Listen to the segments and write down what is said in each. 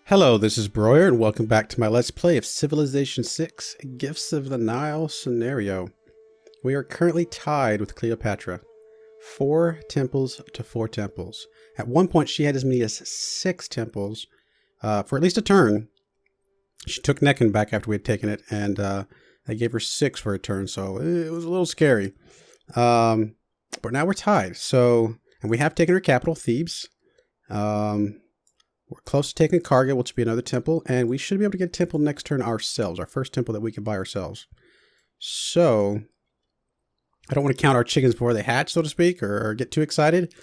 Hello, this is Broyer, and welcome back to my Let's Play of Civilization 6, Gifts of the Nile Scenario. We are currently tied with Cleopatra. 4 temples to 4 temples. At one point, she had as many as 6 temples for at least a turn. She took Nekon back after we had taken it, and I gave her 6 for a turn, so it was a little scary. But now we're tied, and we have taken her capital, Thebes. We're close to taking Karga, which will be another temple, and we should be able to get a temple next turn ourselves, our first temple that we can buy ourselves. So, I don't want to count our chickens before they hatch, so to speak, or get too excited,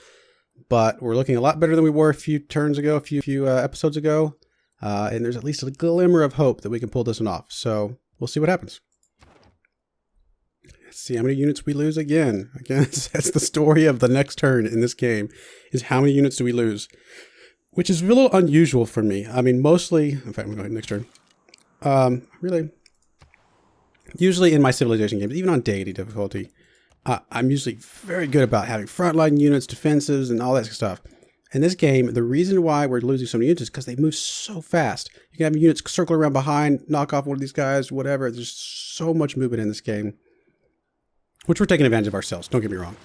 but we're looking a lot better than we were a few turns ago, a few episodes ago, and there's at least a glimmer of hope that we can pull this one off. So, we'll see what happens. Let's see how many units we lose again. Again, that's the story of the next turn in this game, is how many units do we lose? Which is a little unusual for me. I mean, mostly, in fact, I'm going to go ahead next turn. Really, usually in my Civilization games, even on Deity difficulty, I'm usually very good about having frontline units, defensives, and all that stuff. In this game, the reason why we're losing so many units is because they move so fast. You can have units circle around behind, knock off one of these guys, whatever. There's so much movement in this game, which we're taking advantage of ourselves. Don't get me wrong.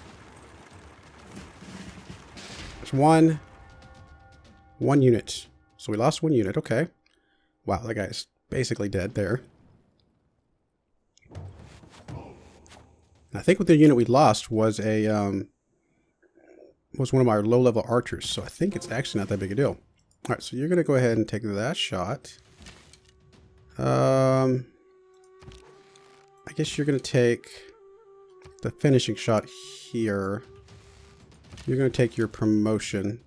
There's one unit. So we lost 1 unit. Okay. Wow, that guy's basically dead there. I think with the unit we lost was was one of our low-level archers. So I think it's actually not that big a deal. All right, so you're going to go ahead and take that shot. I guess you're going to take the finishing shot here. You're going to take your promotion.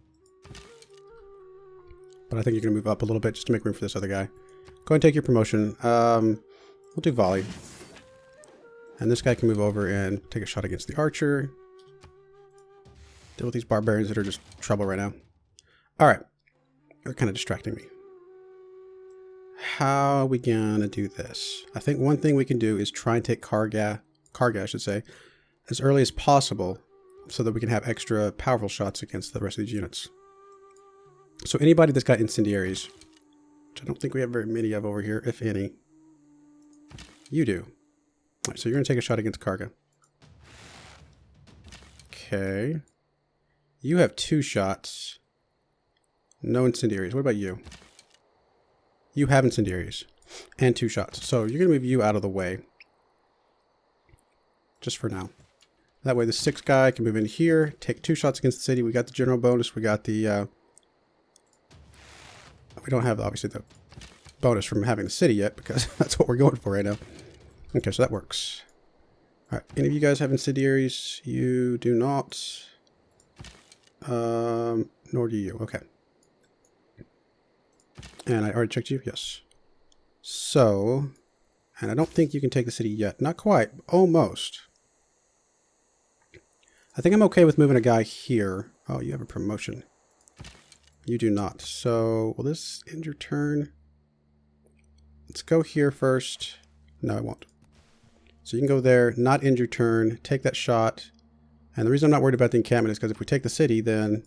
But I think you're going to move up a little bit just to make room for this other guy. Go ahead and take your promotion. We'll do volley. And this guy can move over and take a shot against the archer. Deal with these barbarians that are just trouble right now. Alright. They're kind of distracting me. How are we going to do this? I think one thing we can do is try and take Karga, I should say, as early as possible so that we can have extra powerful shots against the rest of these units. So anybody that's got incendiaries, which I don't think we have very many of over here, if any. You do. All right, so you're going to take a shot against Karga. Okay. You have 2 shots. No incendiaries. What about you? You have incendiaries. And 2 shots. So you're going to move you out of the way. Just for now. That way the 6th guy can move in here, take 2 shots against the city. We got the general bonus. We got the... we don't have, obviously, the bonus from having the city yet, because that's what we're going for right now. Okay, so that works. Alright, any of you guys have incendiaries? You do not. Nor do you. Okay. And I already checked you? Yes. So, and I don't think you can take the city yet. Not quite. Almost. I think I'm okay with moving a guy here. Oh, you have a promotion. You do not. So, will this end your turn? Let's go here first. No, I won't. So you can go there, not end your turn, take that shot. And the reason I'm not worried about the encampment is because if we take the city, then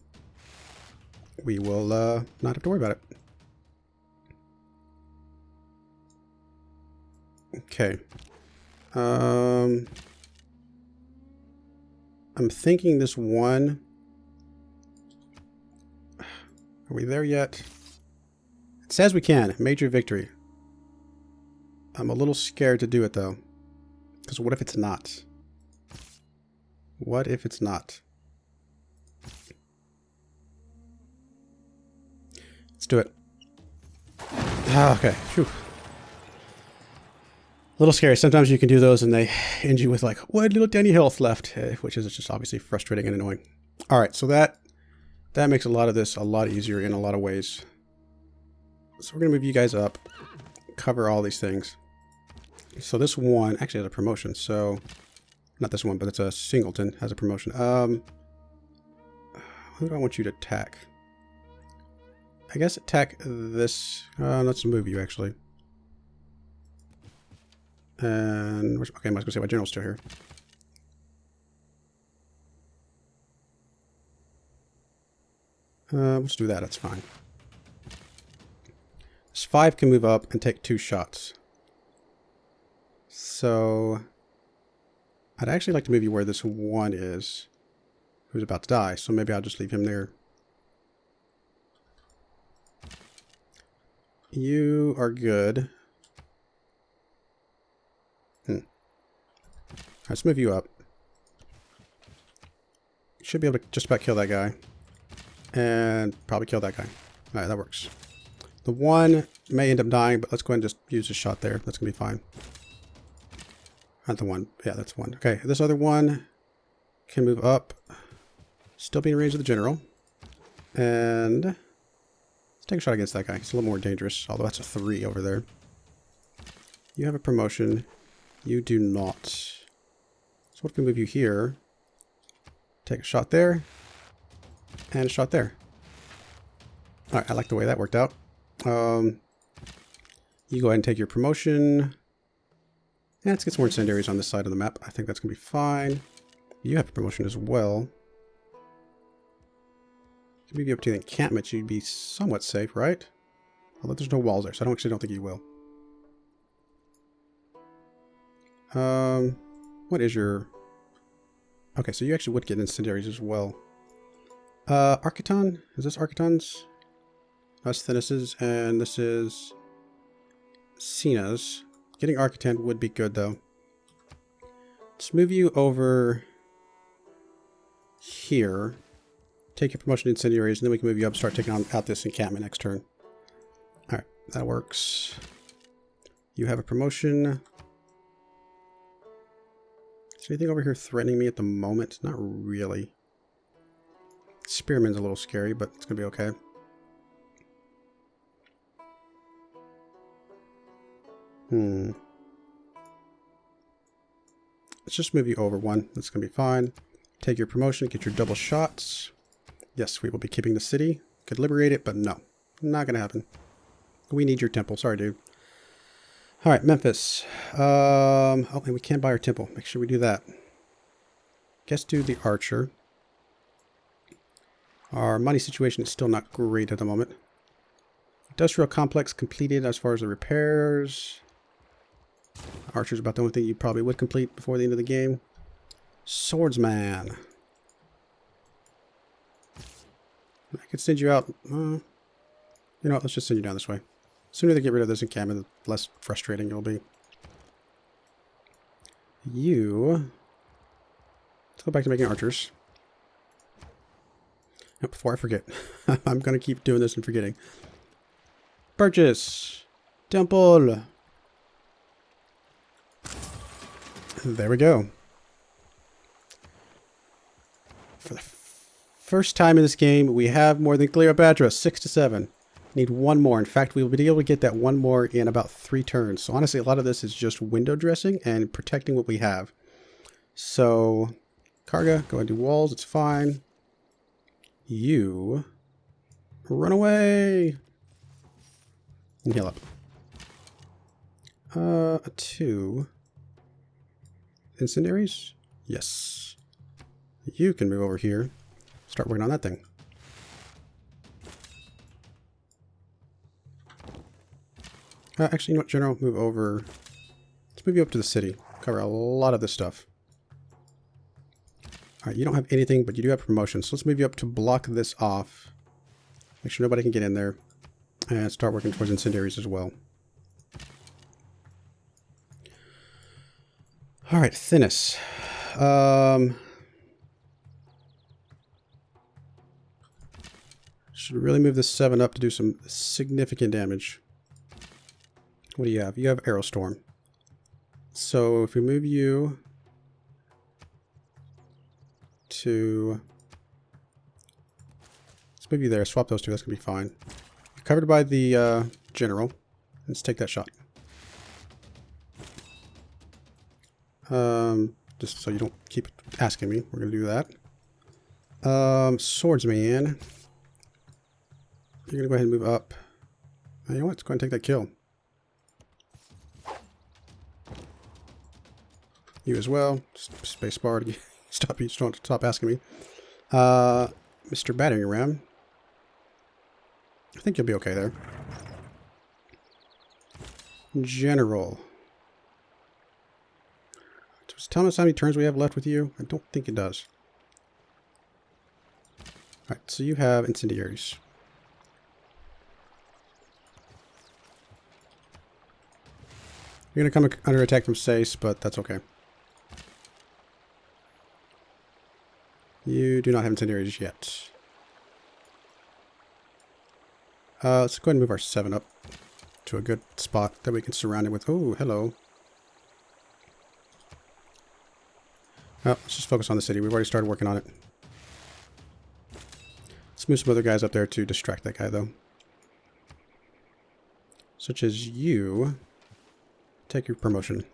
we will not have to worry about it. Okay. I'm thinking this one... Are we there yet? It says we can. Major victory. I'm a little scared to do it, though. Because what if it's not? What if it's not? Let's do it. Okay. Phew. A little scary. Sometimes you can do those and they end you with like, what little tiny health left, which is just obviously frustrating and annoying. All right, so that makes a lot of this a lot easier in a lot of ways. So we're going to move you guys up, cover all these things. So this one actually has a promotion. So, not this one, but it's a singleton, has a promotion. Who do I want you to attack? I guess attack this. Let's move you actually. And, okay, I was going to say my general's still here. Let's do that. That's fine. This 5 can move up and take 2 shots. So I'd actually like to move you where this 1 is, who's about to die. So maybe I'll just leave him there. You are good. Let's move you up. Should be able to just about kill that guy. And probably kill that guy. Alright, that works. The 1 may end up dying, but let's go ahead and just use a shot there. That's going to be fine. Not the 1. Yeah, that's 1. Okay, this other 1 can move up. Still be in range of the general. And let's take a shot against that guy. It's a little more dangerous, although that's a 3 over there. You have a promotion. You do not. So what can move you here? Take a shot there. And a shot there. Alright, I like the way that worked out. You go ahead and take your promotion. And let's get some more incendiaries on this side of the map. I think that's going to be fine. You have a promotion as well. If you move you up to the encampment, you'd be somewhat safe, right? Although there's no walls there, so I actually don't think you will. What is your... Okay, so you actually would get incendiaries as well. Architon? Is this Architon's? That's Thinis's, and this is Cena's. Getting Architon would be good, though. Let's move you over here. Take your promotion to incendiaries, and then we can move you up and start taking out this encampment next turn. Alright, that works. You have a promotion. Is anything over here threatening me at the moment? Not really. Spearman's a little scary, but it's going to be okay. Let's just move you over 1. That's going to be fine. Take your promotion, get your double shots. Yes, we will be keeping the city. Could liberate it, but no. Not going to happen. We need your temple. Sorry, dude. Alright, Memphis. Oh, and we can't buy our temple. Make sure we do that. Guess do the archer. Our money situation is still not great at the moment. Industrial complex completed as far as the repairs. Archer's about the only thing you probably would complete before the end of the game. Swordsman. I could send you out. You know what? Let's just send you down this way. The sooner they get rid of this encampment, the less frustrating it'll be. You. Let's go back to making archers. Oh, before I forget, I'm going to keep doing this and forgetting. Purchase. Temple. There we go. For the first time in this game, we have more than Cleopatra. 6 to 7. Need 1 more. In fact, we will be able to get that 1 more in about 3 turns. So honestly, a lot of this is just window dressing and protecting what we have. So, Karga, go ahead and do walls. It's fine. You run away and heal up. 2 incendiaries. Yes. You can move over here. Start working on that thing. Actually, you know what, General? Move over. Let's move you up to the city. Cover a lot of this stuff. Alright, you don't have anything, but you do have promotion. So let's move you up to block this off. Make sure nobody can get in there. And start working towards incendiaries as well. Alright, Thinis. Should really move this 7 up to do some significant damage. What do you have? You have Arrow Storm. So if we move you to... Let's move you there. Swap those 2. That's going to be fine. You're covered by the general. Let's take that shot. Just so you don't keep asking me. We're going to do that. Swordsman. You're going to go ahead and move up. You know what? Let's go ahead and take that kill. You as well. Spacebar to stop you. Stop asking me. Mr. Battering Ram. I think you'll be okay there. General. Does it tell us how many turns we have left with you? I don't think it does. Alright, so you have incendiaries. You're going to come under attack from Sace, but that's okay. You do not have incendiaries yet. Let's go ahead and move our 7 up to a good spot that we can surround it with. Oh, hello. Oh, let's just focus on the city. We've already started working on it. Let's move some other guys up there to distract that guy, though. Such as you. Take your promotion.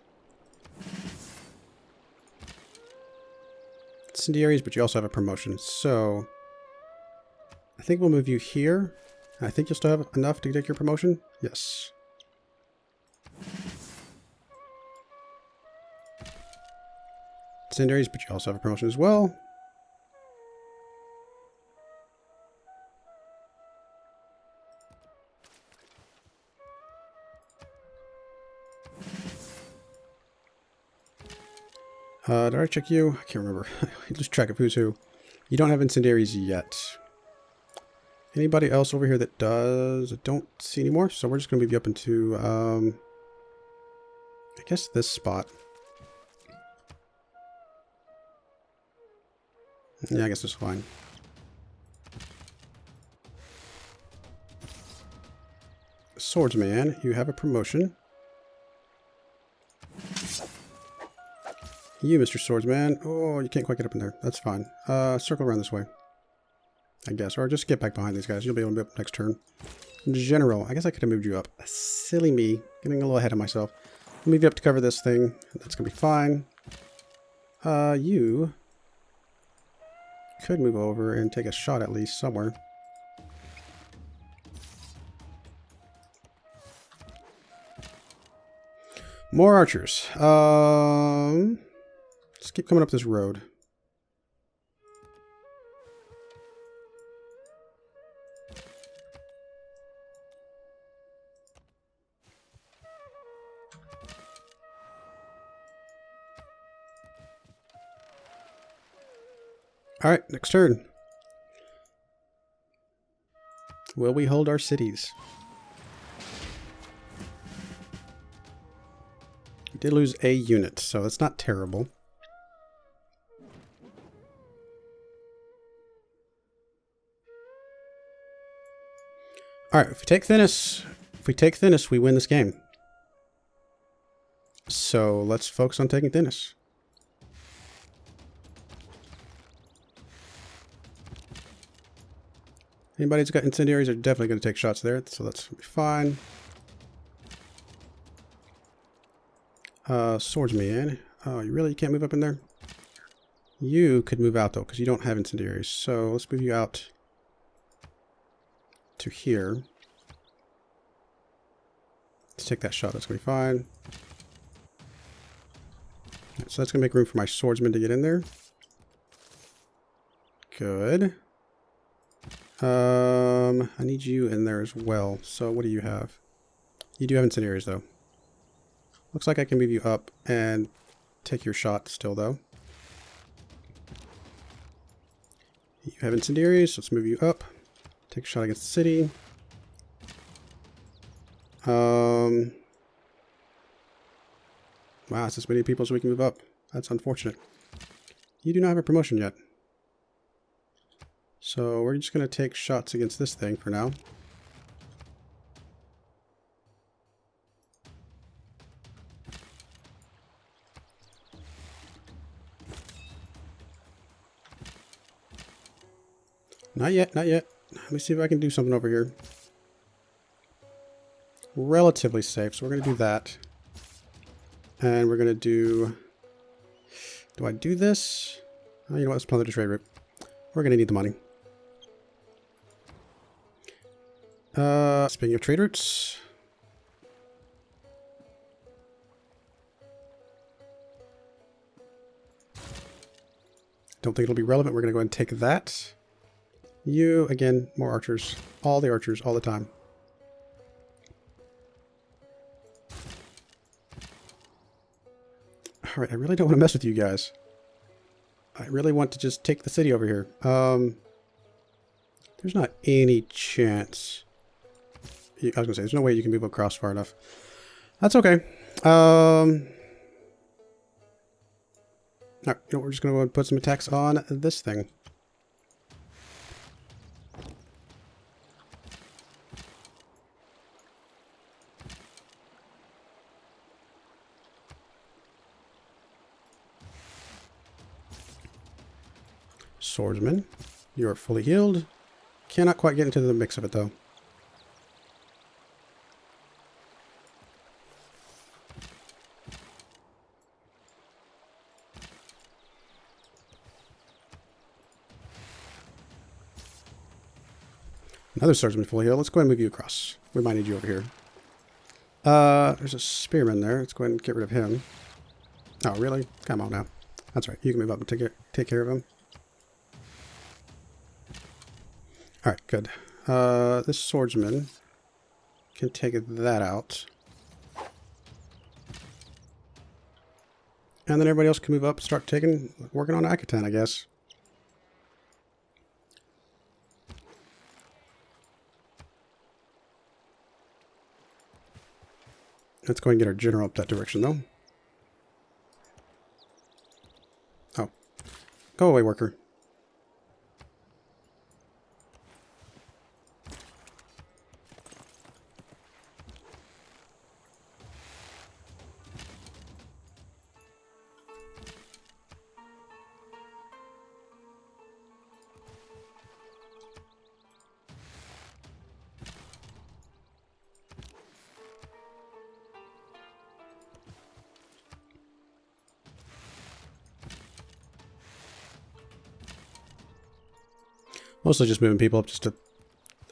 Incendiaries, but you also have a promotion. So, I think we'll move you here. I think you'll still have enough to take your promotion. Yes. Incendiaries, but you also have a promotion as well. Did I check you? I can't remember. I lose track of who's who. You don't have incendiaries yet. Anybody else over here that does? I don't see anymore, so we're just going to move you up into, I guess this spot. Yeah, I guess this is fine. Swordsman, you have a promotion. You, Mr. Swordsman. Oh, you can't quite get up in there. That's fine. Circle around this way, I guess. Or just get back behind these guys. You'll be able to move up next turn. General. I guess I could have moved you up. Silly me. Getting a little ahead of myself. I'll move you up to cover this thing. That's going to be fine. You could move over and take a shot at least somewhere. More archers. Let's keep coming up this road. Alright, next turn. Will we hold our cities? We did lose a unit, so that's not terrible. Alright, if we take Thinis, we win this game. So let's focus on taking Thinis. Anybody who's got incendiaries are definitely going to take shots there, so that's going to be fine. Swordsman. Oh, you can't move up in there? You could move out, though, because you don't have incendiaries. So let's move you out to here. Let's take that shot. That's going to be fine. So that's going to make room for my swordsman to get in there. Good. I need you in there as well. So what do you have? You do have incendiaries, though. Looks like I can move you up and take your shot still, though. You have incendiaries, so let's move you up. Take a shot against the city. Wow, it's this many people so we can move up. That's unfortunate. You do not have a promotion yet. So we're just going to take shots against this thing for now. Not yet, not yet. Let me see if I can do something over here. Relatively safe, so we're going to do that. And we're going to do... Do I do this? Oh, you know what, let's plunder the trade route. We're going to need the money. Speaking of trade routes... Don't think it'll be relevant. We're going to go ahead and take that. You, again, more archers. All the archers, all the time. Alright, I really don't want to mess with you guys. I really want to just take the city over here. There's not any chance. I was going to say, there's no way you can move across far enough. That's okay. Alright, you know, we're just going to go and put some attacks on this thing. Swordsman, you are fully healed. Cannot quite get into the mix of it, though. Another swordsman fully healed. Let's go ahead and move you across. We might need you over here. There's a spearman there. Let's go ahead and get rid of him. Oh, really? Come on now. That's right. You can move up and take care of him. Alright, good. This swordsman can take that out. And then everybody else can move up and start working on Akatan, I guess. Let's go and get our general up that direction, though. Oh. Go away, worker. Mostly just moving people up just to...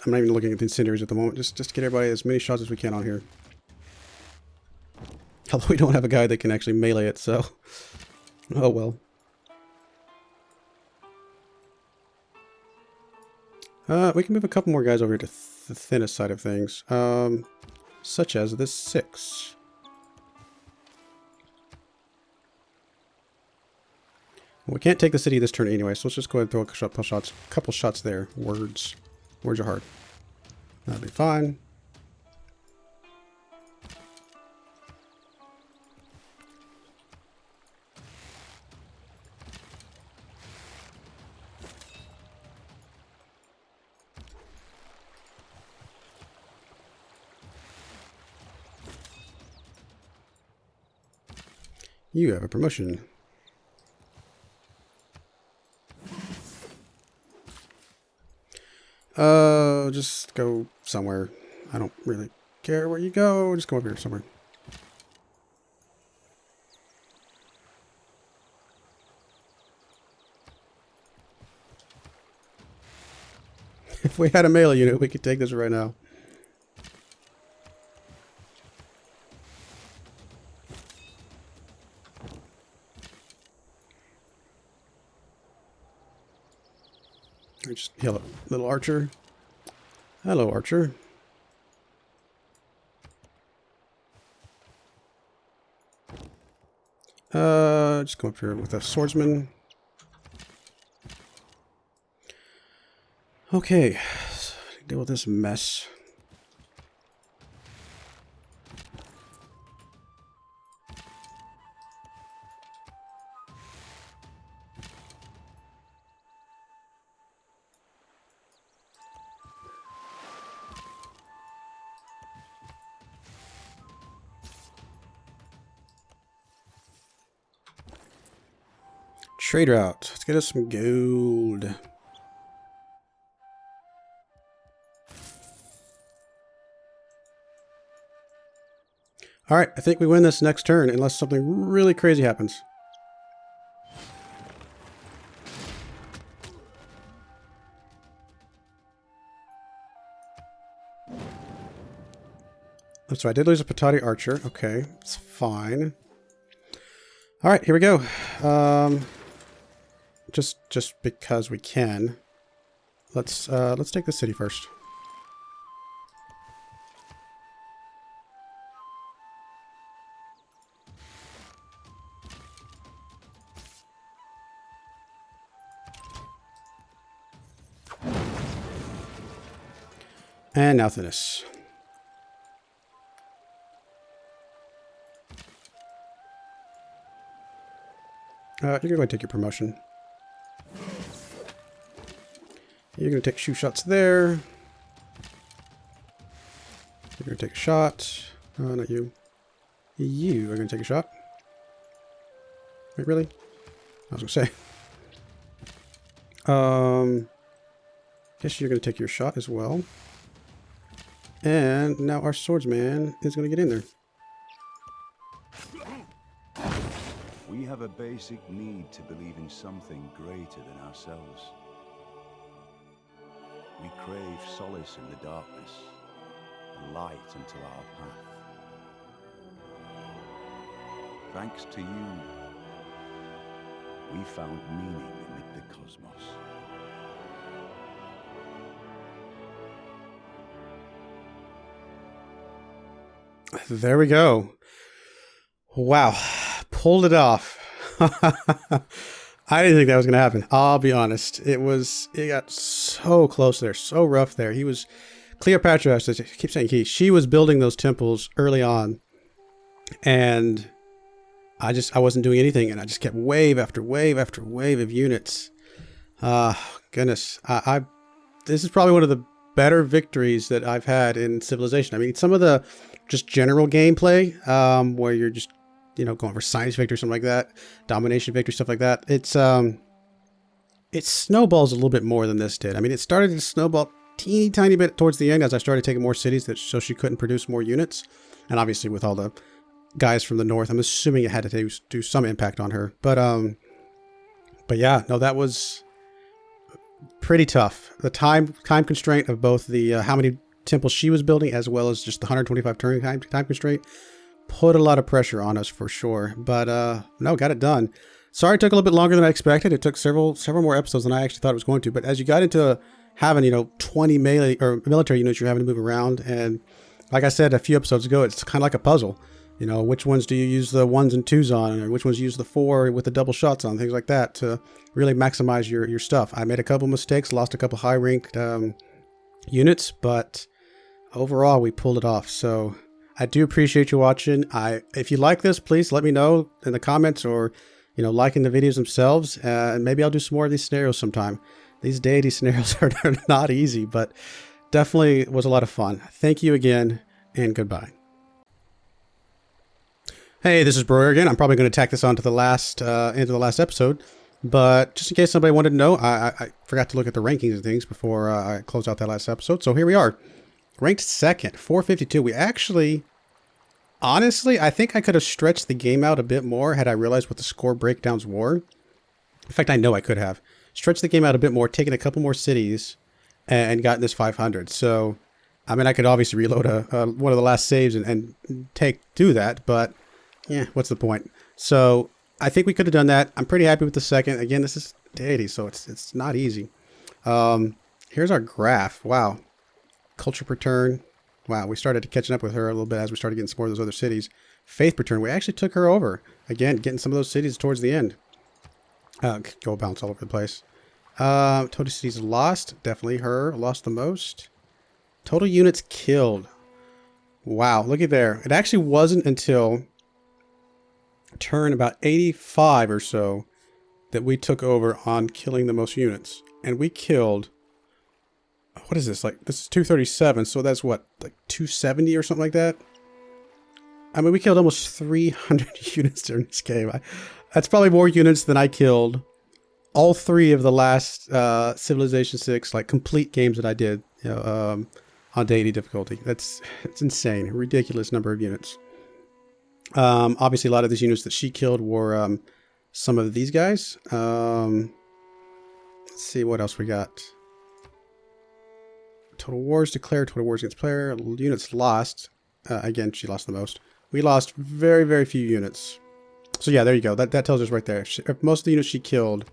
I'm not even looking at the incendiaries at the moment. Just to get everybody as many shots as we can on here. Although we don't have a guy that can actually melee it, so... Oh well. We can move a couple more guys over here to the thinnest side of things. Such as this 6. Well, we can't take the city this turn anyway, so let's just go ahead and throw a couple shots there. Words are hard. That'll be fine. You have a promotion. Just go somewhere. I don't really care where you go. Just go over here somewhere. If we had a melee unit, we could take this right now. Just heal a little archer. Hello, archer. Just come up here with a swordsman. Okay, so deal with this mess. Trade route. Let's get us some gold. Alright, I think we win this next turn unless something really crazy happens. So I did lose a Patati archer. Okay, it's fine. Alright, here we go. Just because we can. Let's take the city first. And now Thinis. You're going to take your promotion. You're going to take shoe shots there. You're going to take a shot. Oh, not you. You are going to take a shot. Wait, really? I was going to say. Guess you're going to take your shot as well. And now our swordsman is going to get in there. We have a basic need to believe in something greater than ourselves. We crave solace in the darkness, and light into our path. Thanks to you, we found meaning amid the cosmos. There we go. Wow. Pulled it off. I didn't think that was going to happen. I'll be honest. It got so close there, so rough there. Cleopatra, I keep saying she was building those temples early on. And I wasn't doing anything. And I just kept wave after wave after wave of units. Goodness. This is probably one of the better victories that I've had in Civilization. I mean, some of the just general gameplay, where you're just, going for science victory, something like that, domination victory, stuff like that. It snowballs a little bit more than this did. I mean, it started to snowball teeny tiny bit towards the end as I started taking more cities, so she couldn't produce more units. And obviously with all the guys from the north, I'm assuming it had to do some impact on her. But yeah, no, that was pretty tough. The time constraint of both the how many temples she was building, as well as just the 125 turn time constraint, put a lot of pressure on us for sure. But no, got it done. Sorry it took a little bit longer than I expected. It took several more episodes than I actually thought it was going to. But as you got into having 20 melee or military units you're having to move around, and like I said a few episodes ago, it's kind of like a puzzle. Which ones do you use the 1s and 2s on, or which ones use the 4 with the double shots on, things like that, to really maximize your stuff. I made a couple mistakes, lost a couple high ranked units, but overall we pulled it off. So I do appreciate you watching. If you like this, please let me know in the comments, or liking the videos themselves, and maybe I'll do some more of these scenarios sometime. These deity scenarios are not easy, but definitely was a lot of fun. Thank you again, and goodbye. Hey, this is Broyer again. I'm probably going to tack this on to the last into the last episode, but just in case somebody wanted to know, I forgot to look at the rankings and things before I closed out that last episode. So here we are, ranked second, 452. We actually, honestly, I think I could have stretched the game out a bit more had I realized what the score breakdowns were. In fact, I know I could have stretched the game out a bit more, taken a couple more cities, and gotten this 500. So, I mean, I could obviously reload one of the last saves and do that, but yeah, what's the point? So I think we could have done that. I'm pretty happy with the second. Again, this is deity, so it's not easy. Here's our graph. Wow. Culture per turn. Wow, we started catching up with her a little bit as we started getting some more of those other cities. Faith per turn. We actually took her over. Again, getting some of those cities towards the end. Go bounce all over the place. Total cities lost. Definitely her. Lost the most. Total units killed. Wow, look at there. It actually wasn't until turn about 85 or so that we took over on killing the most units. And we killed, what is this? This is 237, so that's what, 270 or something like that? I mean, we killed almost 300 units during this game. That's probably more units than I killed all 3 of the last Civilization 6 complete games that I did on deity difficulty. It's insane. A ridiculous number of units. Obviously, a lot of these units that she killed were some of these guys. Let's see what else we got. Total wars declared, total wars against player, units lost. Again, she lost the most. We lost very, very few units. So yeah, there you go. That tells us right there. Most of the units she killed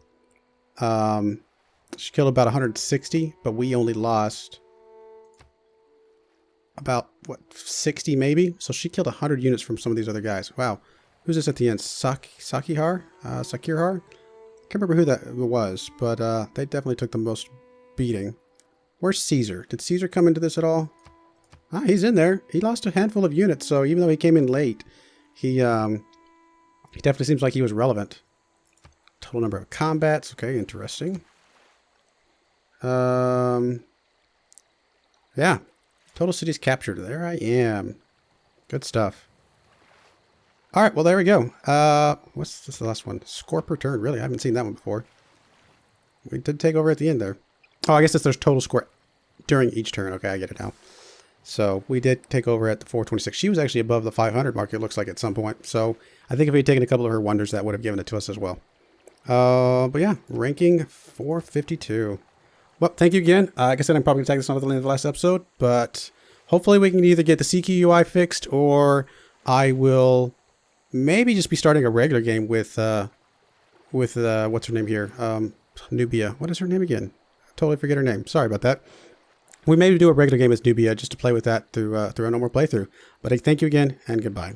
about 160, but we only lost about, 60 maybe? So she killed 100 units from some of these other guys. Wow. Who's this at the end? Sakirhar? Can't remember who that was, but they definitely took the most beating. Where's Caesar? Did Caesar come into this at all? Ah, he's in there. He lost a handful of units, so even though he came in late, he definitely seems like he was relevant. Total number of combats. Okay, interesting. Yeah. Total cities captured. There I am. Good stuff. All right, well, there we go. What's this last one? Scorp return. Really? I haven't seen that one before. We did take over at the end there. Oh, I guess there's total score during each turn. Okay, I get it now. So we did take over at the 426. She was actually above the 500 mark, it looks like, at some point. So I think if we had taken a couple of her wonders, that would have given it to us as well. But yeah, ranking 452. Well, thank you again. Like I said, I'm probably going to tag this on at the end of the last episode, but hopefully we can either get the CQ UI fixed, or I will maybe just be starting a regular game with what's her name here? Nubia. What is her name again? I totally forget her name. Sorry about that. We may do a regular game as Nubia just to play with that through a normal playthrough. But I thank you again, and goodbye.